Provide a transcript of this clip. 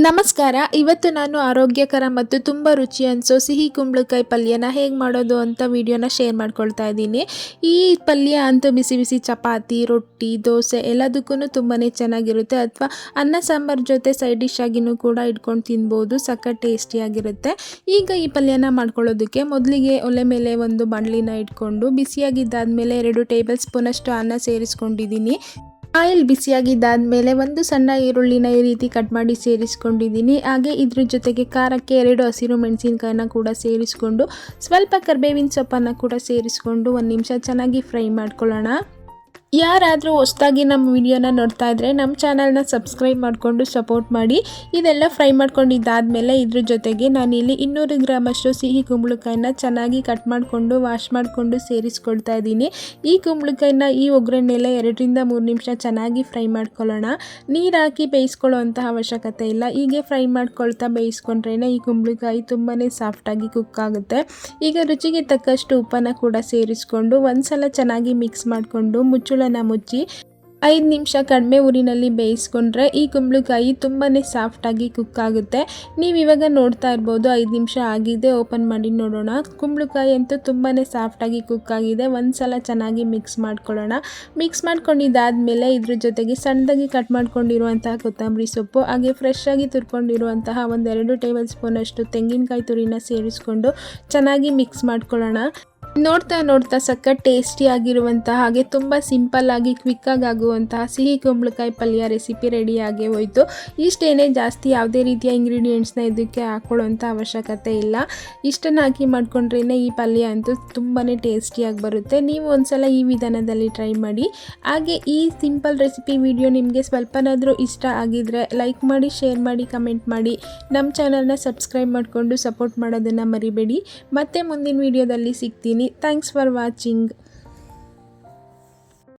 ನಮಸ್ಕಾರ. ಇವತ್ತು ನಾನು ಆರೋಗ್ಯಕರ ಮತ್ತು ತುಂಬ ರುಚಿ ಅನಿಸೋ ಸಿಹಿ ಕುಂಬಳಕಾಯಿ ಪಲ್ಯನ ಹೇಗೆ ಮಾಡೋದು ಅಂತ ವಿಡಿಯೋನ ಶೇರ್ ಮಾಡ್ಕೊಳ್ತಾ ಇದ್ದೀನಿ. ಈ ಪಲ್ಯ ಅಂತೂ ಬಿಸಿ ಬಿಸಿ ಚಪಾತಿ, ರೊಟ್ಟಿ, ದೋಸೆ ಎಲ್ಲದಕ್ಕೂ ತುಂಬಾ ಚೆನ್ನಾಗಿರುತ್ತೆ. ಅಥವಾ ಅನ್ನ ಸಾಂಬಾರು ಜೊತೆ ಸೈಡ್ ಡಿಶ್ ಆಗಿನೂ ಕೂಡ ಇಟ್ಕೊಂಡು ತಿನ್ಬೋದು. ಸಖತ್ ಟೇಸ್ಟಿಯಾಗಿರುತ್ತೆ. ಈಗ ಈ ಪಲ್ಯನ ಮಾಡ್ಕೊಳ್ಳೋದಕ್ಕೆ ಮೊದಲಿಗೆ ಒಲೆ ಮೇಲೆ ಒಂದು ಬಾಣಲಿನ ಇಟ್ಕೊಂಡು ಬಿಸಿಯಾಗಿದ್ದಾದಮೇಲೆ 2 ಟೇಬಲ್ ಸ್ಪೂನಷ್ಟು ಅನ್ನ ಸೇರಿಸ್ಕೊಂಡಿದ್ದೀನಿ. ಆಯಿಲ್ ಬಿಸಿಯಾಗಿದ್ದಾದಮೇಲೆ ಒಂದು ಸಣ್ಣ ಈರುಳ್ಳಿನ ಈ ರೀತಿ ಕಟ್ ಮಾಡಿ ಸೇರಿಸ್ಕೊಂಡಿದ್ದೀನಿ. ಹಾಗೆ ಇದ್ರ ಜೊತೆಗೆ ಖಾರಕ್ಕೆ 2 ಹಸಿರು ಮೆಣಸಿನಕಾಯಿನ ಕೂಡ ಸೇರಿಸ್ಕೊಂಡು ಸ್ವಲ್ಪ ಕರಿಬೇವಿನ ಸೊಪ್ಪನ್ನು ಕೂಡ ಸೇರಿಸ್ಕೊಂಡು 1 ನಿಮಿಷ ಚೆನ್ನಾಗಿ ಫ್ರೈ ಮಾಡ್ಕೊಳ್ಳೋಣ. ಯಾರಾದರೂ ಹೊಸದಾಗಿ ನಮ್ಮ ವಿಡಿಯೋನ ನೋಡ್ತಾ ಇದ್ದರೆ ನಮ್ಮ ಚಾನಲ್ನ ಸಬ್ಸ್ಕ್ರೈಬ್ ಮಾಡಿಕೊಂಡು ಸಪೋರ್ಟ್ ಮಾಡಿ. ಇದೆಲ್ಲ ಫ್ರೈ ಮಾಡ್ಕೊಂಡಿದ್ದಾದಮೇಲೆ ಇದ್ರ ಜೊತೆಗೆ ನಾನಿಲ್ಲಿ 200 ಗ್ರಾಮಷ್ಟು ಸಿಹಿ ಕುಂಬಳಕಾಯಿನ ಚೆನ್ನಾಗಿ ಕಟ್ ಮಾಡಿಕೊಂಡು ವಾಶ್ ಮಾಡಿಕೊಂಡು ಸೇರಿಸ್ಕೊಳ್ತಾ ಇದ್ದೀನಿ. ಈ ಕುಂಬಳಕಾಯಿನ ಈ ಒಗ್ಗರಣೆಲೆ 2 ರಿಂದ 3 ನಿಮಿಷ ಚೆನ್ನಾಗಿ ಫ್ರೈ ಮಾಡ್ಕೊಳ್ಳೋಣ. ನೀರು ಹಾಕಿ ಬೇಯಿಸ್ಕೊಳ್ಳೋ ಅಂತಹ ಅವಶ್ಯಕತೆ ಇಲ್ಲ. ಹೀಗೆ ಫ್ರೈ ಮಾಡ್ಕೊಳ್ತಾ ಬೇಯಿಸ್ಕೊಂಡ್ರೇ ಈ ಕುಂಬಳಕಾಯಿ ತುಂಬಾ ಸಾಫ್ಟಾಗಿ ಕುಕ್ ಆಗುತ್ತೆ. ಈಗ ರುಚಿಗೆ ತಕ್ಕಷ್ಟು ಉಪ್ಪನ್ನು ಕೂಡ ಸೇರಿಸ್ಕೊಂಡು ಒಂದ್ಸಲ ಚೆನ್ನಾಗಿ ಮಿಕ್ಸ್ ಮಾಡಿಕೊಂಡು ಮುಚ್ಚಳನ ಮುಚ್ಚಿ 5 ನಿಮಿಷ ಕಡಿಮೆ ಊರಿನಲ್ಲಿ ಬೇಯಿಸ್ಕೊಂಡ್ರೆ ಈ ಕುಂಬಳಕಾಯಿ ತುಂಬಾ ಸಾಫ್ಟಾಗಿ ಕುಕ್ ಆಗುತ್ತೆ. ನೀವು ಇವಾಗ ನೋಡ್ತಾ ಇರ್ಬೋದು 5 ನಿಮಿಷ ಆಗಿದೆ. ಓಪನ್ ಮಾಡಿ ನೋಡೋಣ. ಕುಂಬಳಕಾಯಿ ಅಂತೂ ತುಂಬಾ ಸಾಫ್ಟಾಗಿ ಕುಕ್ ಆಗಿದೆ. ಒಂದ್ಸಲ ಚೆನ್ನಾಗಿ ಮಿಕ್ಸ್ ಮಾಡ್ಕೊಳ್ಳೋಣ. ಮಿಕ್ಸ್ ಮಾಡ್ಕೊಂಡಿದ್ದಾದಮೇಲೆ ಇದ್ರ ಜೊತೆಗೆ ಸಣ್ಣದಾಗಿ ಕಟ್ ಮಾಡ್ಕೊಂಡಿರುವಂತಹ ಕೊತ್ತಂಬರಿ ಸೊಪ್ಪು, ಹಾಗೆ ಫ್ರೆಶ್ ಆಗಿ ತುರ್ಕೊಂಡಿರುವಂತಹ 1-2 ಟೇಬಲ್ ಸ್ಪೂನಷ್ಟು ತೆಂಗಿನಕಾಯಿ ತುರಿನ ಸೇರಿಸ್ಕೊಂಡು ಚೆನ್ನಾಗಿ ಮಿಕ್ಸ್ ಮಾಡ್ಕೊಳ್ಳೋಣ. ನೋಡ್ತಾ ಸಖತ್ ಟೇಸ್ಟಿಯಾಗಿರುವಂತಹ ಹಾಗೆ ತುಂಬ ಸಿಂಪಲ್ಲಾಗಿ ಕ್ವಿಕ್ಕಾಗಿ ಆಗುವಂತಹ ಸಿಹಿ ಕುಂಬಳಕಾಯಿ ಪಲ್ಯ ರೆಸಿಪಿ ರೆಡಿಯಾಗಿ ಹೋಯಿತು. ಇಷ್ಟೇನೆ, ಜಾಸ್ತಿ ಯಾವುದೇ ರೀತಿಯ ಇಂಗ್ರೀಡಿಯೆಂಟ್ಸ್ನ ಇದಕ್ಕೆ ಹಾಕೊಳ್ಳೋಂಥ ಅವಶ್ಯಕತೆ ಇಲ್ಲ. ಇಷ್ಟನ್ನು ಹಾಕಿ ಮಾಡ್ಕೊಂಡ್ರೇ ಈ ಪಲ್ಯ ಅಂತೂ ತುಂಬಾ ಟೇಸ್ಟಿಯಾಗಿ ಬರುತ್ತೆ. ನೀವು ಒಂದ್ಸಲ ಈ ವಿಧಾನದಲ್ಲಿ ಟ್ರೈ ಮಾಡಿ. ಹಾಗೆ ಈ ಸಿಂಪಲ್ ರೆಸಿಪಿ ವಿಡಿಯೋ ನಿಮಗೆ ಸ್ವಲ್ಪನಾದರೂ ಇಷ್ಟ ಆಗಿದರೆ ಲೈಕ್ ಮಾಡಿ, ಶೇರ್ ಮಾಡಿ, ಕಮೆಂಟ್ ಮಾಡಿ. ನಮ್ಮ ಚಾನಲ್ನ ಸಬ್ಸ್ಕ್ರೈಬ್ ಮಾಡಿಕೊಂಡು ಸಪೋರ್ಟ್ ಮಾಡೋದನ್ನು ಮರಿಬೇಡಿ. ಮತ್ತೆ ಮುಂದಿನ ವಿಡಿಯೋದಲ್ಲಿ ಸಿಗ್ತೀನಿ. Thanks for watching.